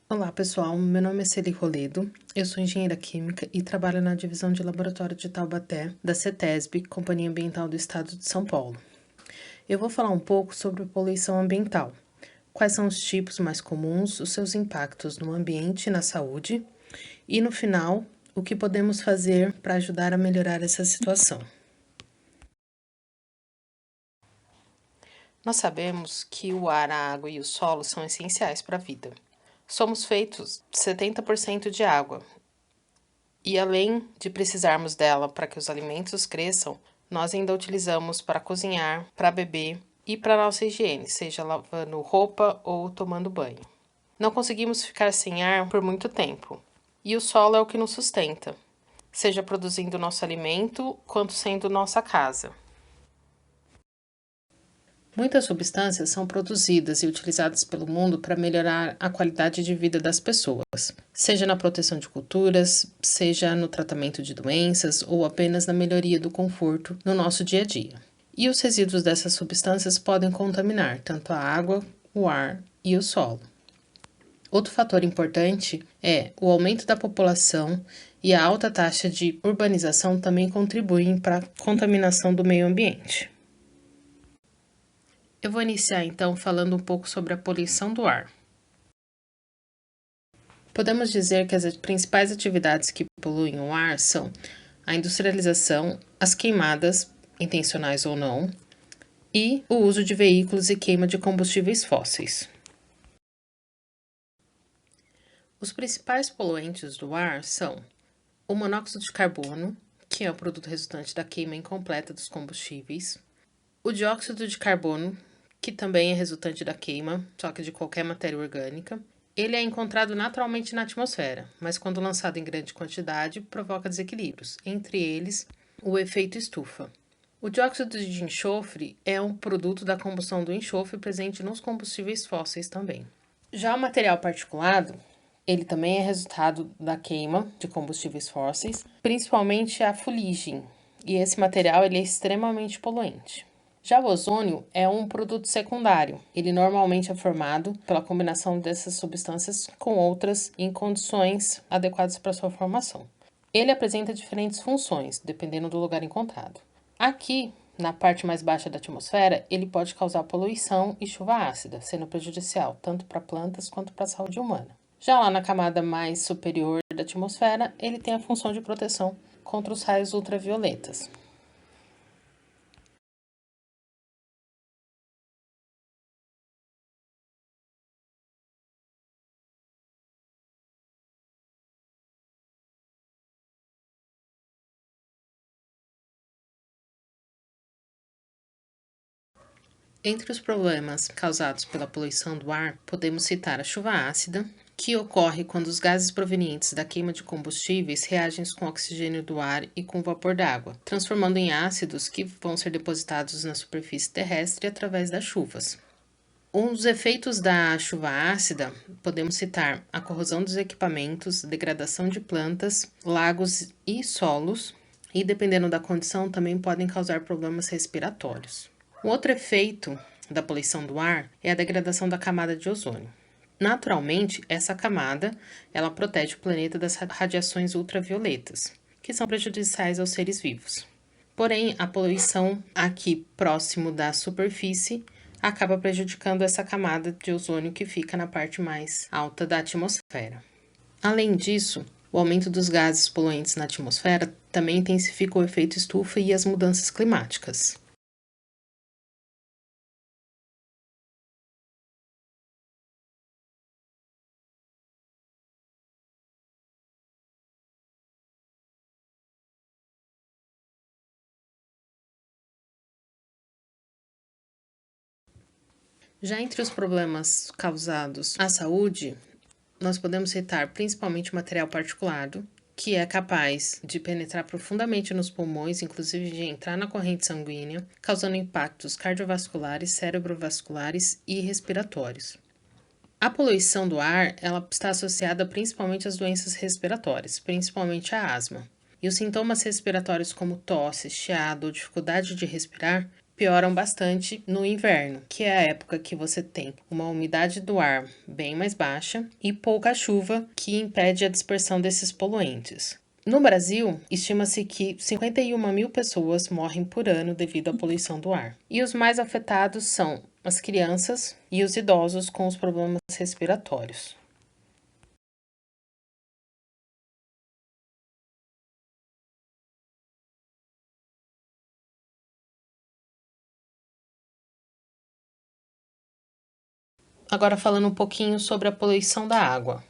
Olá pessoal, meu nome é Celi Roledo, eu sou engenheira química e trabalho na divisão de laboratório de Taubaté da CETESB, Companhia Ambiental do Estado de São Paulo. Eu vou falar um pouco sobre a poluição ambiental, quais são os tipos mais comuns, os seus impactos no ambiente e na saúde, e no final, o que podemos fazer para ajudar a melhorar essa situação. Nós sabemos que o ar, a água e o solo são essenciais para a vida. Somos feitos de 70% de água. E além de precisarmos dela para que os alimentos cresçam, nós ainda utilizamos para cozinhar, para beber e para nossa higiene, seja lavando roupa ou tomando banho. Não conseguimos ficar sem ar por muito tempo, e o solo é o que nos sustenta, seja produzindo nosso alimento, quanto sendo nossa casa. Muitas substâncias são produzidas e utilizadas pelo mundo para melhorar a qualidade de vida das pessoas, seja na proteção de culturas, seja no tratamento de doenças ou apenas na melhoria do conforto no nosso dia a dia. E os resíduos dessas substâncias podem contaminar tanto a água, o ar e o solo. Outro fator importante é o aumento da população e a alta taxa de urbanização também contribuem para a contaminação do meio ambiente. Eu vou iniciar então falando um pouco sobre a poluição do ar. Podemos dizer que as principais atividades que poluem o ar são a industrialização, as queimadas, intencionais ou não, e o uso de veículos e queima de combustíveis fósseis. Os principais poluentes do ar são o monóxido de carbono, que é o produto resultante da queima incompleta dos combustíveis, o dióxido de carbono, que também é resultante da queima, só que de qualquer matéria orgânica. Ele é encontrado naturalmente na atmosfera, mas quando lançado em grande quantidade, provoca desequilíbrios, entre eles o efeito estufa. O dióxido de enxofre é um produto da combustão do enxofre presente nos combustíveis fósseis também. Já o material particulado, ele também é resultado da queima de combustíveis fósseis, principalmente a fuligem, e esse material ele é extremamente poluente. Já o ozônio é um produto secundário. Ele normalmente é formado pela combinação dessas substâncias com outras em condições adequadas para sua formação. Ele apresenta diferentes funções, dependendo do lugar encontrado. Aqui, na parte mais baixa da atmosfera, ele pode causar poluição e chuva ácida, sendo prejudicial tanto para plantas quanto para a saúde humana. Já lá na camada mais superior da atmosfera, ele tem a função de proteção contra os raios ultravioletas. Entre os problemas causados pela poluição do ar, podemos citar a chuva ácida, que ocorre quando os gases provenientes da queima de combustíveis reagem com o oxigênio do ar e com o vapor d'água, transformando em ácidos que vão ser depositados na superfície terrestre através das chuvas. Um dos efeitos da chuva ácida podemos citar a corrosão dos equipamentos, degradação de plantas, lagos e solos, e dependendo da condição também podem causar problemas respiratórios. Um outro efeito da poluição do ar é a degradação da camada de ozônio. Naturalmente, essa camada, ela protege o planeta das radiações ultravioletas, que são prejudiciais aos seres vivos. Porém, a poluição aqui próximo da superfície acaba prejudicando essa camada de ozônio que fica na parte mais alta da atmosfera. Além disso, o aumento dos gases poluentes na atmosfera também intensifica o efeito estufa e as mudanças climáticas. Já entre os problemas causados à saúde, nós podemos citar principalmente o material particulado, que é capaz de penetrar profundamente nos pulmões, inclusive de entrar na corrente sanguínea, causando impactos cardiovasculares, cerebrovasculares e respiratórios. A poluição do ar, ela está associada principalmente às doenças respiratórias, principalmente a asma. E os sintomas respiratórios como tosse, chiado ou dificuldade de respirar pioram bastante no inverno, que é a época que você tem uma umidade do ar bem mais baixa e pouca chuva, que impede a dispersão desses poluentes. No Brasil, estima-se que 51 mil pessoas morrem por ano devido à poluição do ar. E os mais afetados são as crianças e os idosos com os problemas respiratórios. Agora falando um pouquinho sobre a poluição da água.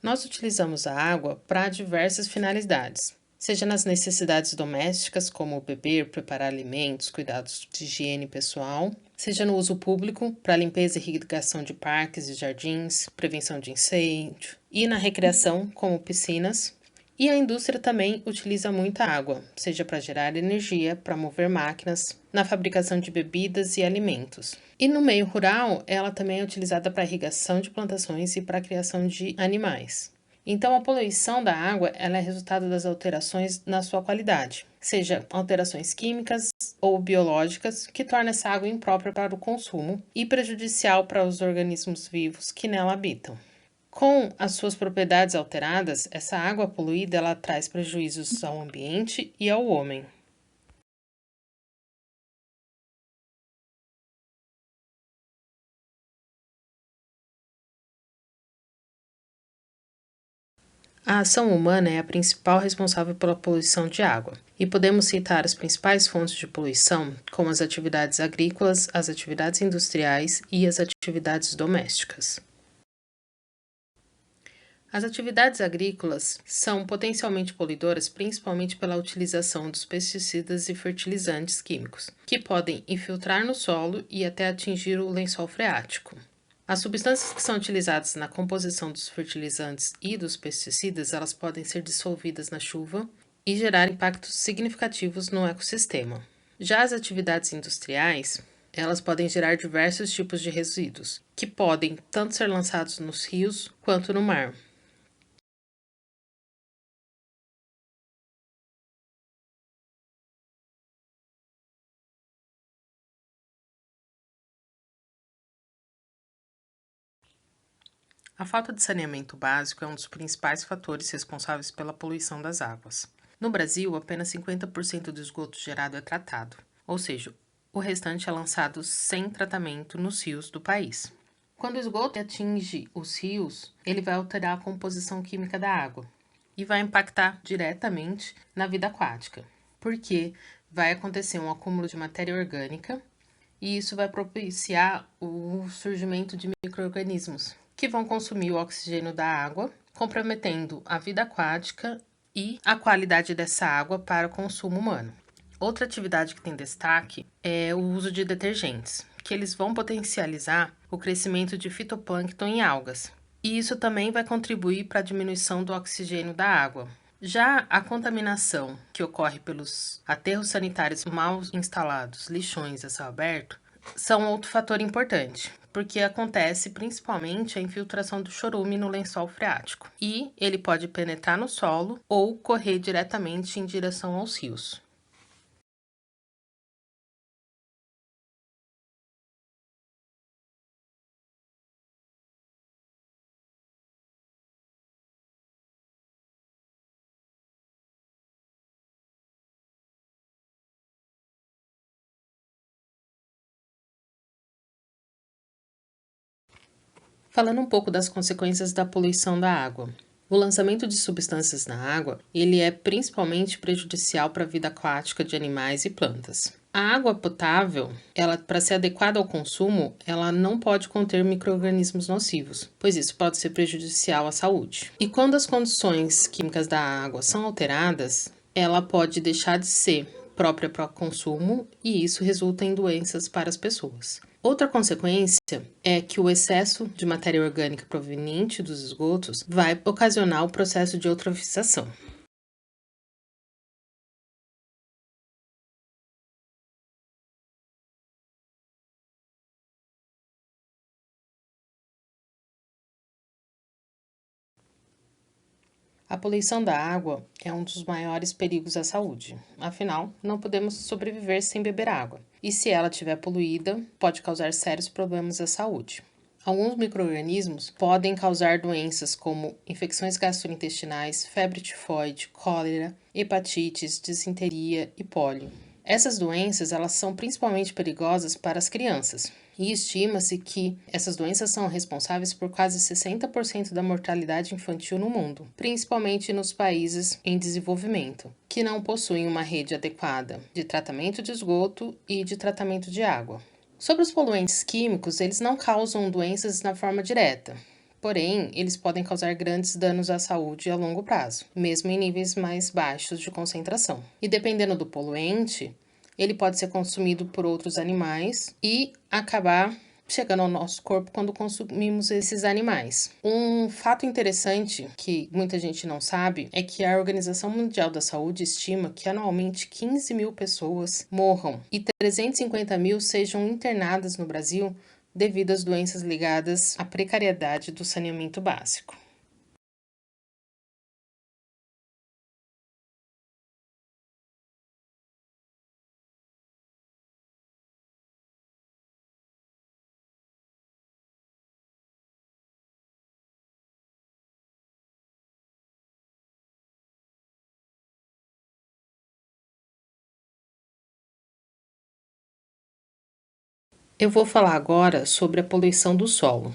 Nós utilizamos a água para diversas finalidades, seja nas necessidades domésticas, como beber, preparar alimentos, cuidados de higiene pessoal, seja no uso público, para limpeza e irrigação de parques e jardins, prevenção de incêndio, e na recreação, como piscinas. E a indústria também utiliza muita água, seja para gerar energia, para mover máquinas, na fabricação de bebidas e alimentos. E no meio rural, ela também é utilizada para irrigação de plantações e para a criação de animais. Então, a poluição da água ela é resultado das alterações na sua qualidade, seja alterações químicas ou biológicas, que tornam essa água imprópria para o consumo e prejudicial para os organismos vivos que nela habitam. Com as suas propriedades alteradas, essa água poluída ela traz prejuízos ao ambiente e ao homem. A ação humana é a principal responsável pela poluição de água, e podemos citar as principais fontes de poluição, como as atividades agrícolas, as atividades industriais e as atividades domésticas. As atividades agrícolas são potencialmente poluidoras principalmente pela utilização dos pesticidas e fertilizantes químicos, que podem infiltrar no solo e até atingir o lençol freático. As substâncias que são utilizadas na composição dos fertilizantes e dos pesticidas, elas podem ser dissolvidas na chuva e gerar impactos significativos no ecossistema. Já as atividades industriais, elas podem gerar diversos tipos de resíduos, que podem tanto ser lançados nos rios quanto no mar. A falta de saneamento básico é um dos principais fatores responsáveis pela poluição das águas. No Brasil, apenas 50% do esgoto gerado é tratado, ou seja, o restante é lançado sem tratamento nos rios do país. Quando o esgoto atinge os rios, ele vai alterar a composição química da água e vai impactar diretamente na vida aquática, porque vai acontecer um acúmulo de matéria orgânica e isso vai propiciar o surgimento de micro-organismos que vão consumir o oxigênio da água, comprometendo a vida aquática e a qualidade dessa água para o consumo humano. Outra atividade que tem destaque é o uso de detergentes, que eles vão potencializar o crescimento de fitoplâncton em algas. E isso também vai contribuir para a diminuição do oxigênio da água. Já a contaminação que ocorre pelos aterros sanitários mal instalados, lixões a céu aberto, são outro fator importante, porque acontece principalmente a infiltração do chorume no lençol freático, e ele pode penetrar no solo ou correr diretamente em direção aos rios. Falando um pouco das consequências da poluição da água. O lançamento de substâncias na água, ele é principalmente prejudicial para a vida aquática de animais e plantas. A água potável, ela para ser adequada ao consumo, ela não pode conter micro-organismos nocivos, pois isso pode ser prejudicial à saúde. E quando as condições químicas da água são alteradas, ela pode deixar de ser própria para consumo e isso resulta em doenças para as pessoas. Outra consequência é que o excesso de matéria orgânica proveniente dos esgotos vai ocasionar o processo de eutrofização. A poluição da água é um dos maiores perigos à saúde. Afinal, não podemos sobreviver sem beber água. E se ela estiver poluída, pode causar sérios problemas à saúde. Alguns micro-organismos podem causar doenças como infecções gastrointestinais, febre tifoide, cólera, hepatites, disenteria e pólio. Essas doenças elas são principalmente perigosas para as crianças, e estima-se que essas doenças são responsáveis por quase 60% da mortalidade infantil no mundo, principalmente nos países em desenvolvimento, que não possuem uma rede adequada de tratamento de esgoto e de tratamento de água. Sobre os poluentes químicos, eles não causam doenças na forma direta. Porém, eles podem causar grandes danos à saúde a longo prazo, mesmo em níveis mais baixos de concentração. E dependendo do poluente, ele pode ser consumido por outros animais e acabar chegando ao nosso corpo quando consumimos esses animais. Um fato interessante que muita gente não sabe é que a Organização Mundial da Saúde estima que anualmente 15 mil pessoas morram e 350 mil sejam internadas no Brasil devido às doenças ligadas à precariedade do saneamento básico. Eu vou falar agora sobre a poluição do solo.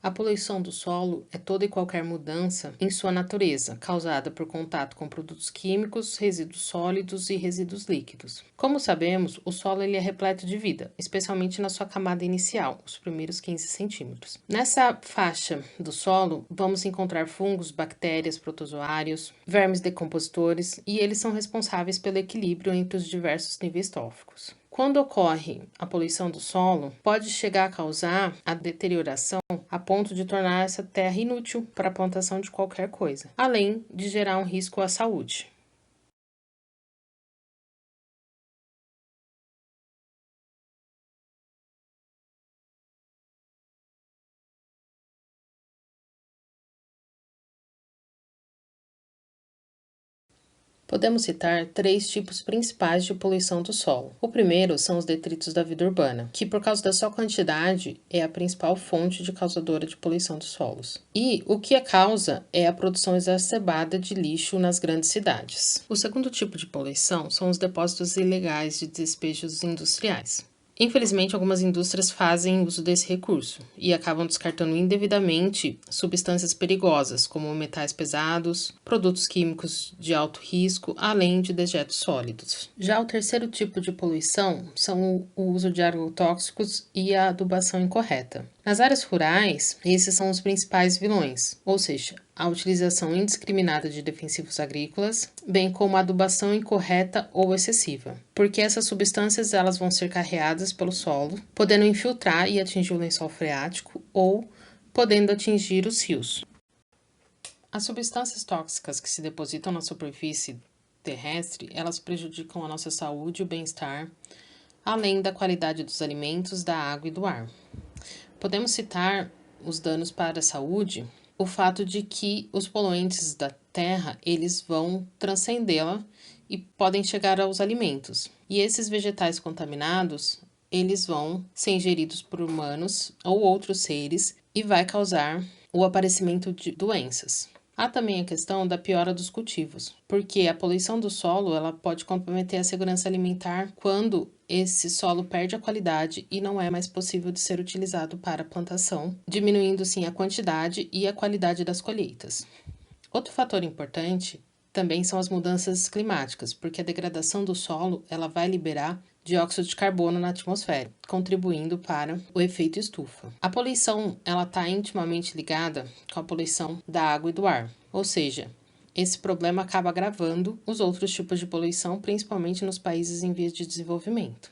A poluição do solo é toda e qualquer mudança em sua natureza, causada por contato com produtos químicos, resíduos sólidos e resíduos líquidos. Como sabemos, o solo ele é repleto de vida, especialmente na sua camada inicial, os primeiros 15 centímetros. Nessa faixa do solo, vamos encontrar fungos, bactérias, protozoários, vermes decompositores, e eles são responsáveis pelo equilíbrio entre os diversos níveis tóxicos. Quando ocorre a poluição do solo, pode chegar a causar a deterioração a ponto de tornar essa terra inútil para a plantação de qualquer coisa, além de gerar um risco à saúde. Podemos citar três tipos principais de poluição do solo. O primeiro são os detritos da vida urbana, que por causa da sua quantidade é a principal fonte de causadora de poluição dos solos. E o que a causa é a produção exacerbada de lixo nas grandes cidades. O segundo tipo de poluição são os depósitos ilegais de despejos industriais. Infelizmente, algumas indústrias fazem uso desse recurso e acabam descartando indevidamente substâncias perigosas, como metais pesados, produtos químicos de alto risco, além de dejetos sólidos. Já o terceiro tipo de poluição são o uso de agrotóxicos e a adubação incorreta. Nas áreas rurais, esses são os principais vilões, ou seja, a utilização indiscriminada de defensivos agrícolas, bem como a adubação incorreta ou excessiva, porque essas substâncias elas vão ser carreadas pelo solo, podendo infiltrar e atingir o lençol freático ou podendo atingir os rios. As substâncias tóxicas que se depositam na superfície terrestre, elas prejudicam a nossa saúde e o bem-estar, além da qualidade dos alimentos, da água e do ar. Podemos citar os danos para a saúde, o fato de que os poluentes da terra, eles vão transcendê-la e podem chegar aos alimentos. E esses vegetais contaminados, eles vão ser ingeridos por humanos ou outros seres e vai causar o aparecimento de doenças. Há também a questão da piora dos cultivos, porque a poluição do solo ela pode comprometer a segurança alimentar quando esse solo perde a qualidade e não é mais possível de ser utilizado para plantação, diminuindo sim a quantidade e a qualidade das colheitas. Outro fator importante também são as mudanças climáticas, porque a degradação do solo ela vai liberar dióxido de carbono na atmosfera, contribuindo para o efeito estufa. A poluição ela está intimamente ligada com a poluição da água e do ar, ou seja, esse problema acaba agravando os outros tipos de poluição, principalmente nos países em vias de desenvolvimento.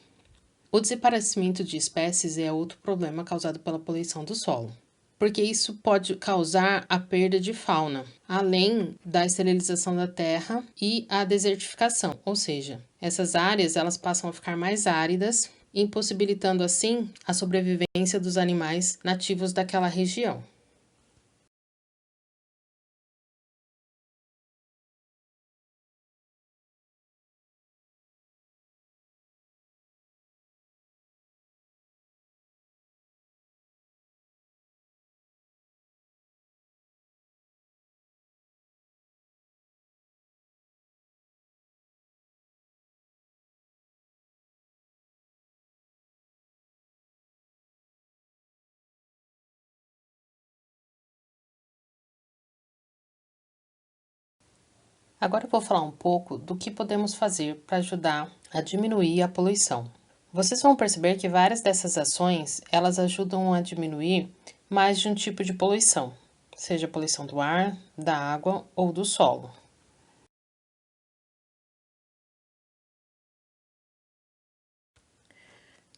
O desaparecimento de espécies é outro problema causado pela poluição do solo, porque isso pode causar a perda de fauna, além da esterilização da terra e a desertificação, ou seja, essas áreas elas passam a ficar mais áridas, impossibilitando assim a sobrevivência dos animais nativos daquela região. Agora eu vou falar um pouco do que podemos fazer para ajudar a diminuir a poluição. Vocês vão perceber que várias dessas ações, elas ajudam a diminuir mais de um tipo de poluição, seja a poluição do ar, da água ou do solo.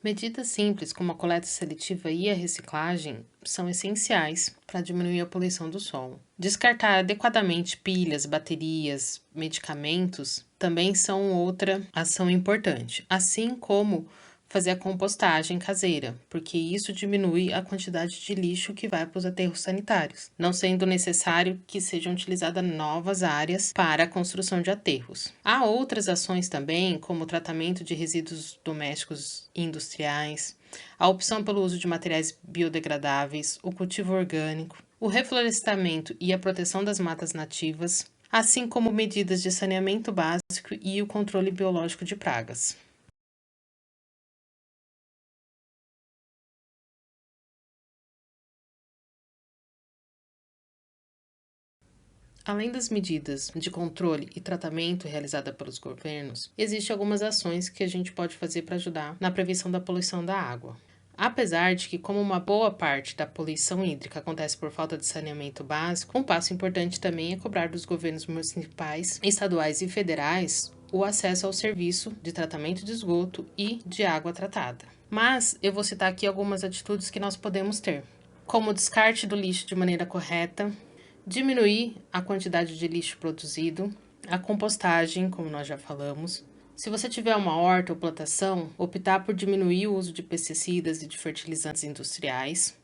Medidas simples como a coleta seletiva e a reciclagem são essenciais para diminuir a poluição do solo. Descartar adequadamente pilhas, baterias, medicamentos também são outra ação importante, assim como fazer a compostagem caseira, porque isso diminui a quantidade de lixo que vai para os aterros sanitários, não sendo necessário que sejam utilizadas novas áreas para a construção de aterros. Há outras ações também, como o tratamento de resíduos domésticos e industriais, a opção pelo uso de materiais biodegradáveis, o cultivo orgânico, o reflorestamento e a proteção das matas nativas, assim como medidas de saneamento básico e o controle biológico de pragas. Além das medidas de controle e tratamento realizadas pelos governos, existem algumas ações que a gente pode fazer para ajudar na prevenção da poluição da água. Apesar de que, como uma boa parte da poluição hídrica acontece por falta de saneamento básico, um passo importante também é cobrar dos governos municipais, estaduais e federais o acesso ao serviço de tratamento de esgoto e de água tratada. Mas eu vou citar aqui algumas atitudes que nós podemos ter, como o descarte do lixo de maneira correta, diminuir a quantidade de lixo produzido, a compostagem, como nós já falamos. Se você tiver uma horta ou plantação, optar por diminuir o uso de pesticidas e de fertilizantes industriais.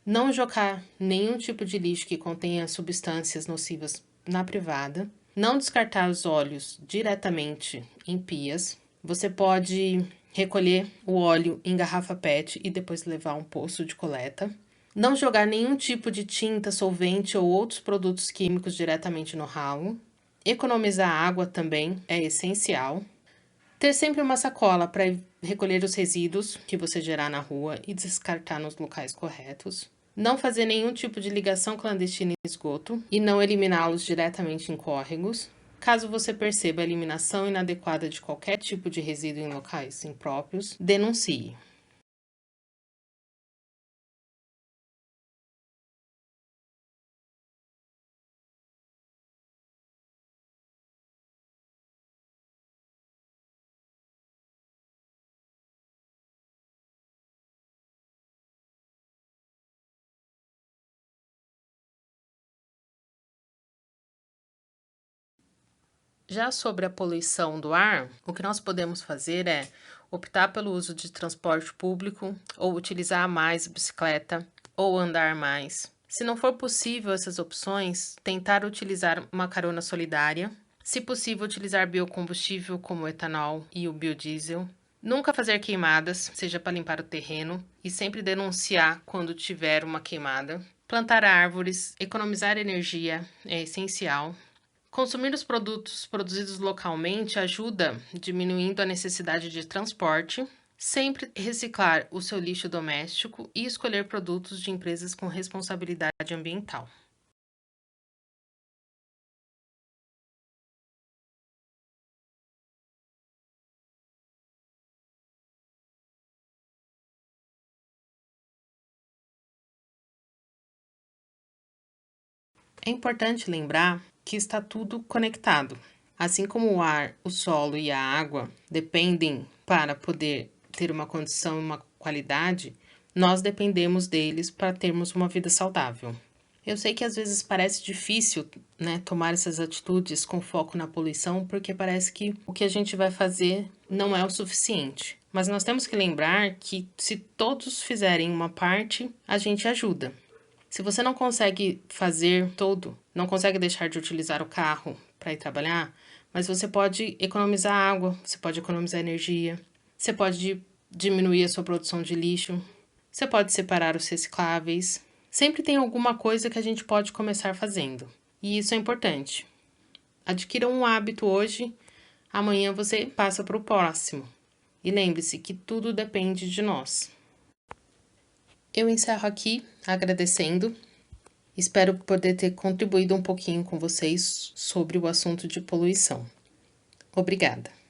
Não jogar nenhum tipo de lixo que contenha substâncias nocivas na privada. Não descartar os óleos diretamente em pias. Você pode recolher o óleo em garrafa PET e depois levar a um posto de coleta. Não jogar nenhum tipo de tinta, solvente ou outros produtos químicos diretamente no ralo. Economizar água também é essencial. Ter sempre uma sacola para recolher os resíduos que você gerar na rua e descartar nos locais corretos. Não fazer nenhum tipo de ligação clandestina em esgoto e não eliminá-los diretamente em córregos. Caso você perceba a eliminação inadequada de qualquer tipo de resíduo em locais impróprios, denuncie. Já sobre a poluição do ar, o que nós podemos fazer é optar pelo uso de transporte público, ou utilizar mais bicicleta, ou andar mais. Se não for possível essas opções, tentar utilizar uma carona solidária. Se possível, utilizar biocombustível como o etanol e o biodiesel. Nunca fazer queimadas, seja para limpar o terreno, e sempre denunciar quando tiver uma queimada. Plantar árvores, economizar energia é essencial. Consumir os produtos produzidos localmente ajuda diminuindo a necessidade de transporte. Sempre reciclar o seu lixo doméstico e escolher produtos de empresas com responsabilidade ambiental. É importante lembrar que está tudo conectado. Assim como o ar, o solo e a água dependem para poder ter uma condição e uma qualidade, nós dependemos deles para termos uma vida saudável. Eu sei que às vezes parece difícil, né, tomar essas atitudes com foco na poluição, porque parece que o que a gente vai fazer não é o suficiente. Mas nós temos que lembrar que se todos fizerem uma parte, a gente ajuda. Se você não consegue fazer todo, não consegue deixar de utilizar o carro para ir trabalhar, mas você pode economizar água, você pode economizar energia, você pode diminuir a sua produção de lixo, você pode separar os recicláveis. Sempre tem alguma coisa que a gente pode começar fazendo. E isso é importante. Adquira um hábito hoje, amanhã você passa para o próximo. E lembre-se que tudo depende de nós. Eu encerro aqui agradecendo Espero poder ter contribuído um pouquinho com vocês sobre o assunto de poluição. Obrigada!